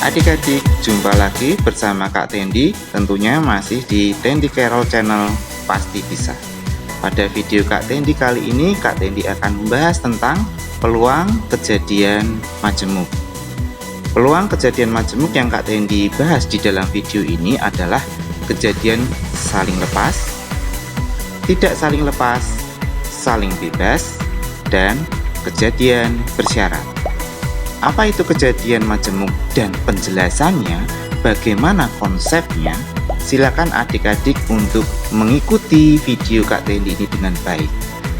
Adik-adik, jumpa lagi bersama Kak Tendi, tentunya masih di Tendi Carol Channel Pasti Bisa. Pada video Kak Tendi kali ini, Kak Tendi akan membahas tentang peluang kejadian majemuk. Peluang kejadian majemuk yang Kak Tendi bahas di dalam video ini adalah kejadian saling lepas, tidak saling lepas, saling bebas, dan kejadian bersyarat. Apa itu kejadian majemuk dan penjelasannya, bagaimana konsepnya? Silakan adik-adik untuk mengikuti video Kak Tendi ini dengan baik.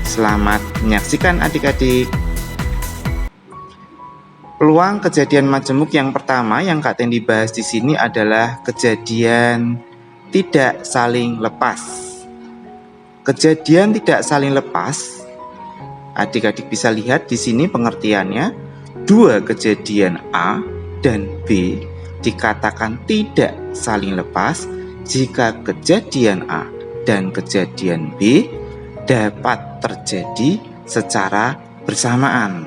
Selamat menyaksikan adik-adik. Peluang kejadian majemuk yang pertama yang Kak Tendi bahas di sini adalah kejadian tidak saling lepas. Kejadian tidak saling lepas, adik-adik bisa lihat di sini pengertiannya. Dua kejadian A dan B dikatakan tidak saling lepas jika kejadian A dan kejadian B dapat terjadi secara bersamaan.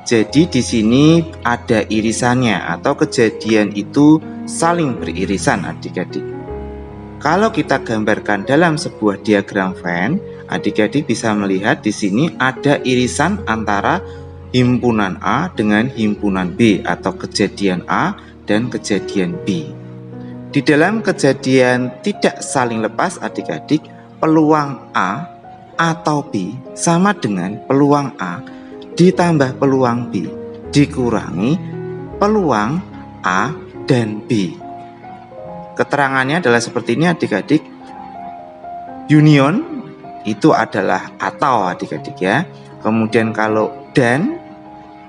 Jadi di sini ada irisannya atau kejadian itu saling beririsan adik-adik. Kalau kita gambarkan dalam sebuah diagram Venn, adik-adik bisa melihat di sini ada irisan antara himpunan A dengan himpunan B atau kejadian A dan kejadian B. Di dalam kejadian tidak saling lepas adik-adik, peluang A atau B sama dengan peluang A ditambah peluang B dikurangi peluang A dan B. Keterangannya adalah seperti ini adik-adik. Union itu adalah atau adik-adik ya. Kemudian kalau dan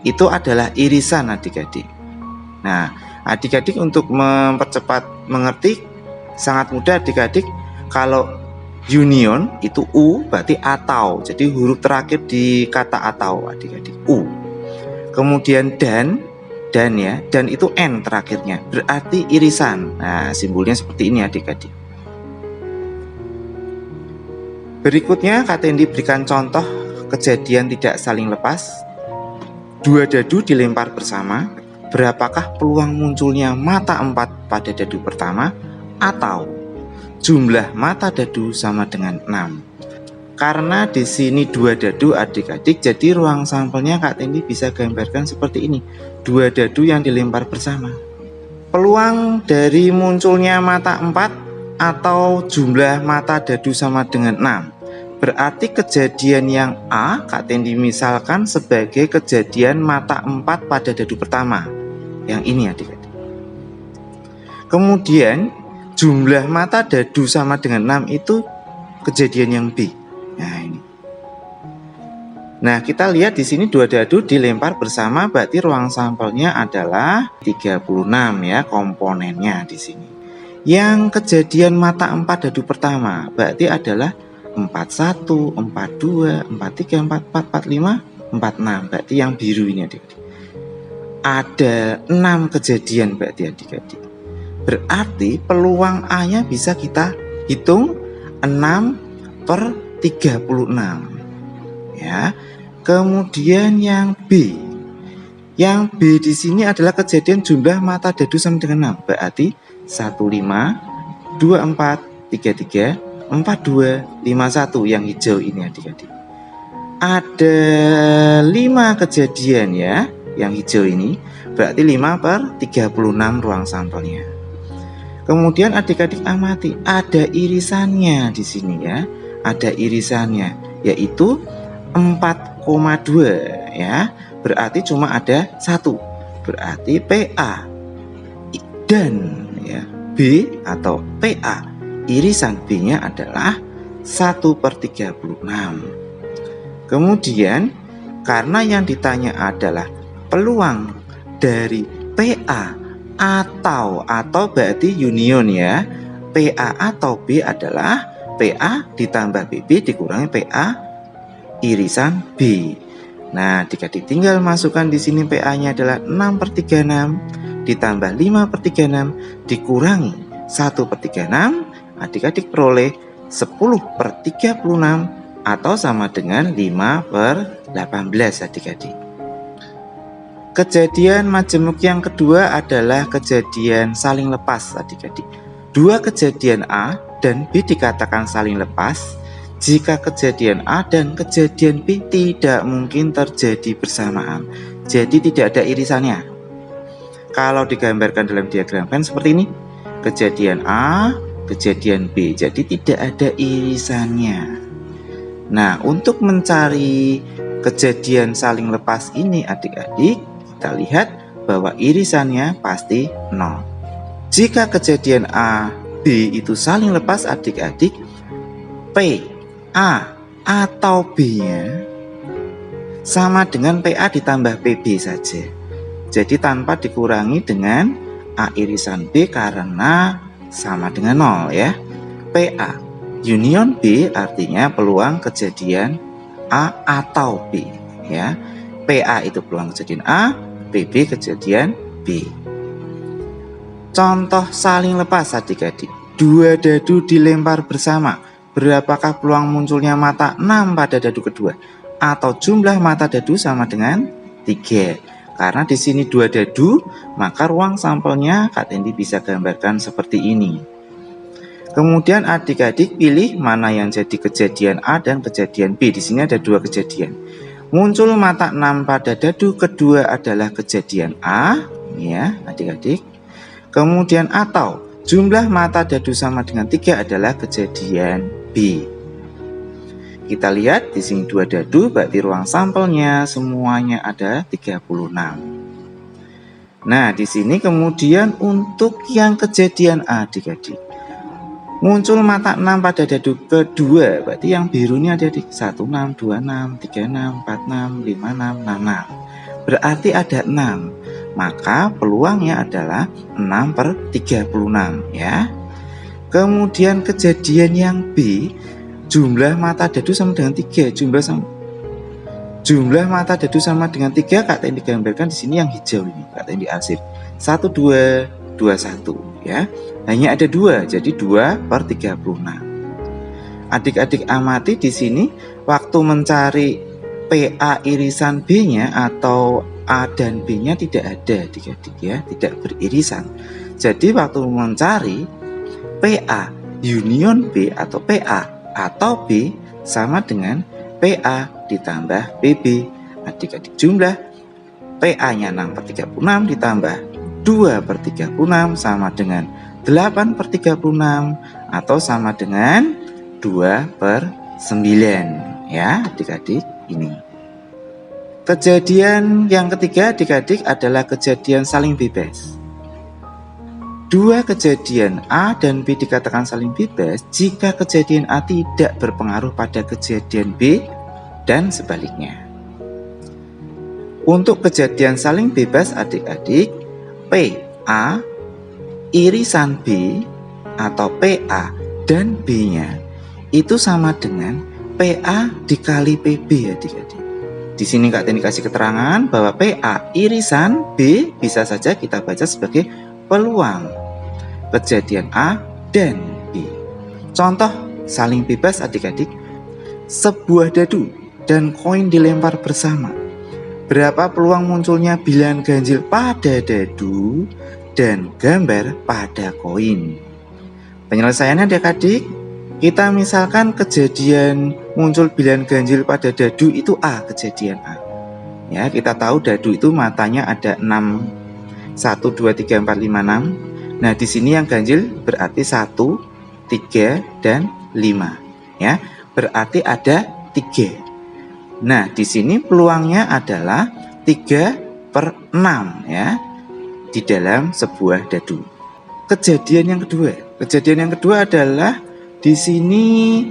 itu adalah irisan adik-adik. Nah, adik-adik untuk mempercepat mengerti sangat mudah adik-adik. Kalau union itu U berarti atau. Jadi huruf terakhir di kata atau adik-adik U. Kemudian dan ya, dan itu N terakhirnya. Berarti irisan. Nah, simbolnya seperti ini adik-adik. Berikutnya Kak Tendi berikan contoh kejadian tidak saling lepas. Dua dadu dilempar bersama, berapakah peluang munculnya mata 4 pada dadu pertama? Atau jumlah mata dadu sama dengan 6. Karena di sini dua dadu adik-adik, jadi ruang sampelnya Kak Tendi bisa gambarkan seperti ini. Dua dadu yang dilempar bersama. Peluang dari munculnya mata 4 atau jumlah mata dadu sama dengan 6. Berarti kejadian yang A Kak Tendi misalkan sebagai kejadian mata 4 pada dadu pertama. Yang ini adik-adik. Kemudian jumlah mata dadu sama dengan 6 itu kejadian yang B. Nah ini. Nah kita lihat di sini dua dadu dilempar bersama, berarti ruang sampelnya adalah 36 ya komponennya di sini. Yang kejadian mata 4 dadu pertama berarti adalah 41, 42, 43, 44, 45, 46. Berarti yang biru ini adik-adik. Ada 6 kejadian berarti adik-adik. Berarti peluang A-nya bisa kita hitung 6/36. Ya. Kemudian yang B. Yang B di sini adalah kejadian jumlah mata dadu sama dengan 6. Berarti 15, 24, 33, 42, 51 yang hijau ini adik-adik. Ada 5 kejadian ya yang hijau ini, berarti 5/36 ruang sampelnya. Kemudian adik-adik amati ada irisannya di sini ya. Ada irisannya yaitu 4,2 ya. Berarti cuma ada 1. Berarti PA dan ya B atau PA irisan B-nya adalah 1/36. Kemudian karena yang ditanya adalah peluang dari PA atau berarti union ya. PA atau B adalah PA ditambah BB dikurangi PA irisan B. Nah, adik-adik tinggal masukkan di sini PA-nya adalah 6/36 ditambah 5/36 dikurangi 1/36. Adik-adik peroleh 10/36 atau sama dengan 5/18 adik-adik. Kejadian majemuk yang kedua adalah kejadian saling lepas adik-adik. Dua kejadian A dan B dikatakan saling lepas jika kejadian A dan kejadian B tidak mungkin terjadi bersamaan. Jadi tidak ada irisannya. Kalau digambarkan dalam diagram Venn seperti ini, kejadian A, kejadian B, jadi tidak ada irisannya. Nah, untuk mencari kejadian saling lepas ini adik-adik, kita lihat bahwa irisannya pasti 0. Jika kejadian A, B itu saling lepas adik-adik, P, A atau B-nya sama dengan PA ditambah PB saja. Jadi tanpa dikurangi dengan A irisan B karena sama dengan 0 ya. PA union B artinya peluang kejadian A atau B ya. PA itu peluang kejadian A, PB kejadian B. Contoh saling lepas adik-adik. Dua dadu dilempar bersama. Berapakah peluang munculnya mata 6 pada dadu kedua? Atau jumlah mata dadu sama dengan 3. Karena di sini 2 dadu, maka ruang sampelnya Kak Tendi bisa gambarkan seperti ini. Kemudian adik-adik pilih mana yang jadi kejadian A dan kejadian B. Di sini ada 2 kejadian. Muncul mata 6 pada dadu kedua adalah kejadian A, ya adik-adik. Kemudian atau jumlah mata dadu sama dengan 3 adalah kejadian B. Kita lihat di sini 2 dadu, berarti ruang sampelnya semuanya ada 36. Nah, di sini kemudian untuk yang kejadian A adik-adik. Muncul mata 6 pada dadu kedua, berarti yang birunya ada di 16, 26, 36, 46, 56, 66. Berarti ada 6. Maka peluangnya adalah 6 per 36 ya. Kemudian kejadian yang B, jumlah mata dadu sama dengan 3. Jumlah mata dadu sama dengan 3 Kak Tendi gambarkan di sini yang hijau ini, Kak Tendi arsip. 1 2 2 1 ya. Hanya ada 2, jadi 2 per 36. Adik-adik amati di sini waktu mencari PA irisan B-nya atau A dan B-nya tidak ada adik-adik ya, tidak beririsan. Jadi waktu mencari PA union B atau PA atau B sama dengan PA ditambah PB. Adik-adik jumlah PA-nya 6 per 36 ditambah 2 per 36 sama dengan 8 per 36 atau sama dengan 2 per 9 ya adik-adik ini. Kejadian yang ketiga adik-adik adalah kejadian saling bebas. Dua kejadian A dan B dikatakan saling bebas jika kejadian A tidak berpengaruh pada kejadian B dan sebaliknya. Untuk kejadian saling bebas adik-adik, PA irisan B atau PA dan B-nya itu sama dengan PA dikali PB adik-adik. Di sini Kak Tendi kasih keterangan bahwa PA irisan B bisa saja kita baca sebagai peluang kejadian A dan B. Contoh saling bebas adik-adik. Sebuah dadu dan koin dilempar bersama. Berapa peluang munculnya bilangan ganjil pada dadu dan gambar pada koin? Penyelesaiannya adik-adik, kita misalkan kejadian muncul bilangan ganjil pada dadu itu A, kejadian A. Ya, kita tahu dadu itu matanya ada 6, 1, 2, 3, 4, 5, 6. Nah, di sini yang ganjil berarti 1, 3, dan 5. Ya, berarti ada 3. Nah, di sini peluangnya adalah 3 per 6 ya, di dalam sebuah dadu. Kejadian yang kedua adalah di sini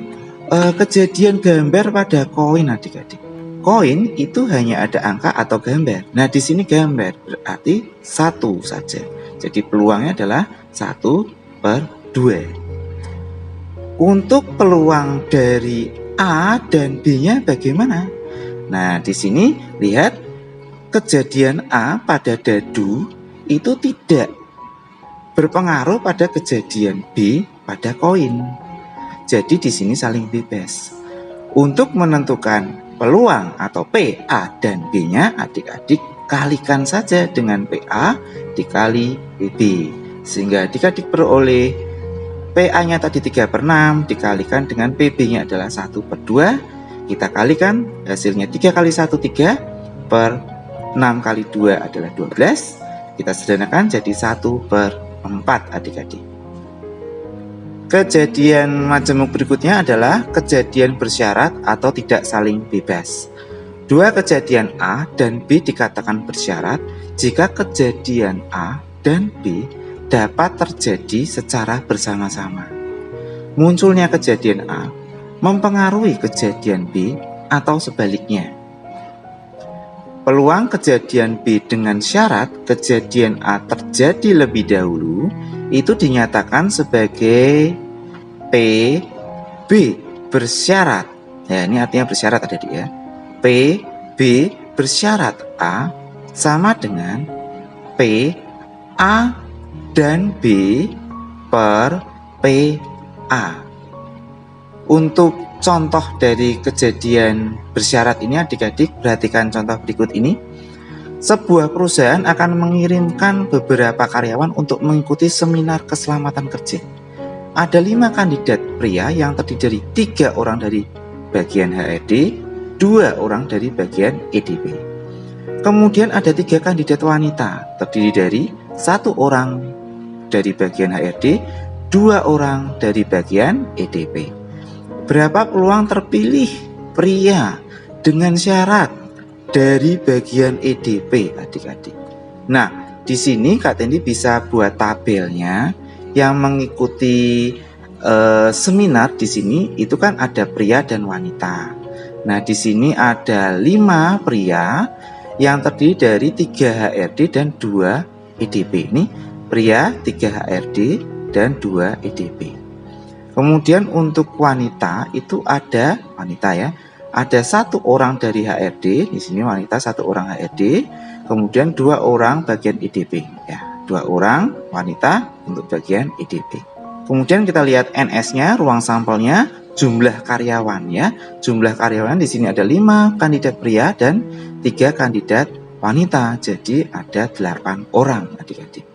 kejadian gambar pada koin adik-adik. Koin itu hanya ada angka atau gambar. Nah, di sini gambar berarti 1 saja. Jadi peluangnya adalah 1 per 2. Untuk peluang dari A dan B-nya bagaimana? Nah, di sini lihat kejadian A pada dadu itu tidak berpengaruh pada kejadian B pada koin. Jadi di sini saling bebas. Untuk menentukan peluang atau P, A, dan B-nya adik-adik kalikan saja dengan PA dikali PB. Sehingga adik-adik beroleh PA-nya tadi 3/6 dikalikan dengan PB-nya adalah 1/2. Kita kalikan, hasilnya 3 kali 1 3 per 6 kali 2 adalah 12. Kita sederhanakan jadi 1/4 adik-adik. Kejadian majemuk berikutnya adalah kejadian bersyarat atau tidak saling bebas. Dua kejadian A dan B dikatakan bersyarat jika kejadian A dan B dapat terjadi secara bersama-sama. Munculnya kejadian A mempengaruhi kejadian B atau sebaliknya. Peluang kejadian B dengan syarat kejadian A terjadi lebih dahulu itu dinyatakan sebagai PB bersyarat. Ya, ini artinya bersyarat adik ya. PB bersyarat A sama dengan P A dan B per PA. Untuk contoh dari kejadian bersyarat ini adik-adik perhatikan contoh berikut ini. Sebuah perusahaan akan mengirimkan beberapa karyawan untuk mengikuti seminar keselamatan kerja. Ada 5 kandidat pria yang terdiri dari 3 orang dari bagian HRD, 2 orang dari bagian EDP. Kemudian ada 3 kandidat wanita terdiri dari 1 orang dari bagian HRD, 2 orang dari bagian EDP. Berapa peluang terpilih pria dengan syarat dari bagian EDP adik-adik? Nah, di sini Kak Tendi bisa buat tabelnya. Yang mengikuti seminar di sini itu kan ada pria dan wanita. Nah, di sini ada 5 pria yang terdiri dari 3 HRD dan 2 EDP. Ini pria, 3 HRD dan 2 EDP. Kemudian untuk wanita itu ada wanita ya. Ada 1 orang dari HRD, di sini wanita 1 orang HRD, kemudian 2 orang bagian EDP ya. 2 orang wanita untuk bagian EDP. Kemudian kita lihat NS-nya, ruang sampelnya, jumlah karyawannya. Jumlah karyawan di sini ada 5 kandidat pria dan 3 kandidat wanita. Jadi ada 8 orang adik-adik.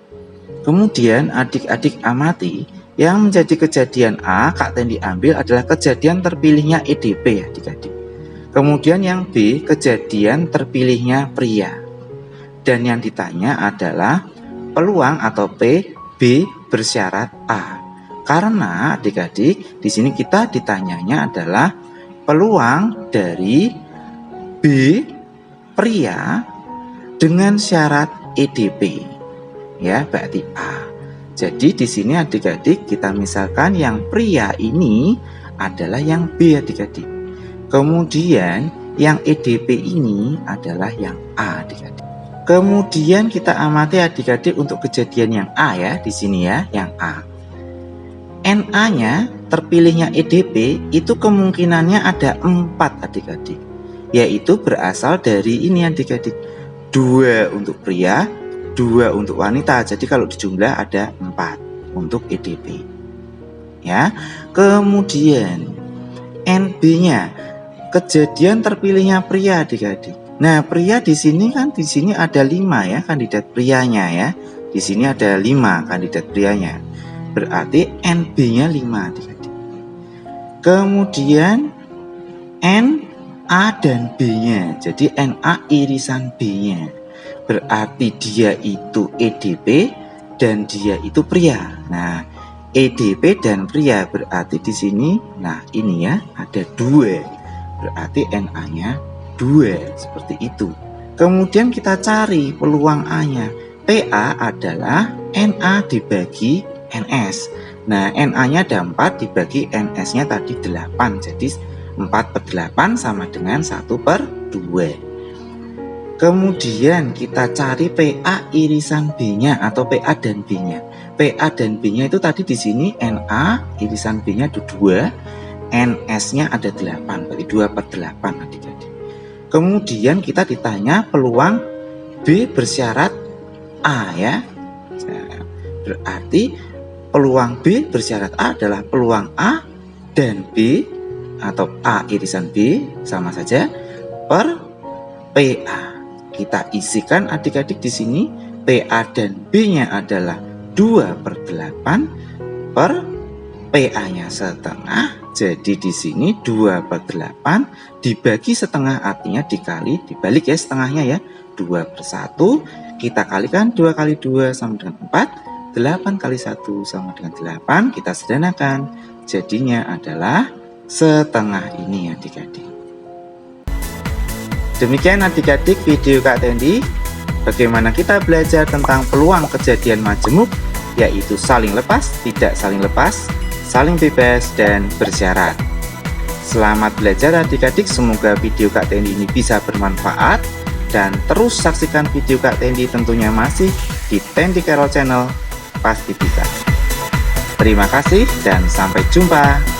Kemudian adik-adik amati yang menjadi kejadian A Kak Tendi ambil adalah kejadian terpilihnya EDP adik-adik. Kemudian yang B kejadian terpilihnya pria. Dan yang ditanya adalah peluang atau PB bersyarat A. Karena adik-adik di sini kita ditanyanya adalah peluang dari B pria dengan syarat EDP. Ya, berarti A. Jadi di sini adik-adik kita misalkan yang pria ini adalah yang B adik-adik. Kemudian yang EDP ini adalah yang A adik-adik. Kemudian kita amati adik-adik untuk kejadian yang A ya, di sini ya, yang A. NA-nya terpilihnya EDP itu kemungkinannya ada 4 adik-adik. Yaitu berasal dari ini adik-adik. 2 untuk pria, 2 untuk wanita. Jadi kalau dijumlah ada 4 untuk EDP. Ya. Kemudian NB-nya kejadian terpilihnya pria adik-adik. Nah, pria di sini kan di sini ada 5 ya kandidat prianya ya. Di sini ada 5 kandidat prianya. Berarti NB-nya 5 adik-adik. Kemudian NA dan B-nya. Jadi NA irisan B-nya. Berarti dia itu EDP dan dia itu pria. Nah, EDP dan pria berarti di sini nah ini ya ada 2. Berarti NA-nya 2 seperti itu. Kemudian kita cari peluang A-nya. PA adalah NA dibagi NS. Nah, NA-nya ada 4 dibagi NS-nya tadi 8. Jadi 4/8 sama dengan 1/2. Kemudian kita cari PA irisan B-nya atau PA dan B-nya. PA dan B-nya itu tadi di sini NA irisan B-nya ada 2, NS-nya ada 8, berarti 2/8 adik-adik. Kemudian kita ditanya peluang B bersyarat A ya. Nah, berarti peluang B bersyarat A adalah peluang A dan B atau A irisan B sama saja per PA. kita isikan adik-adik di sini. PA dan B-nya adalah 2/8 per PA-nya setengah. Jadi di sini 2/8 dibagi setengah, artinya dikali, dibalik ya setengahnya ya. 2/1, kita kalikan 2 kali 2 sama dengan 4, 8 kali 1 sama dengan 8. Kita sederhanakan, jadinya adalah setengah ini adik-adik. Demikian adik-adik video Kak Tendi, bagaimana kita belajar tentang peluang kejadian majemuk, yaitu saling lepas, tidak saling lepas, saling bebas, dan bersyarat. Selamat belajar adik-adik, semoga video Kak Tendi ini bisa bermanfaat, dan terus saksikan video Kak Tendi tentunya masih di Tendi Carol Channel, pasti bisa. Terima kasih dan sampai jumpa.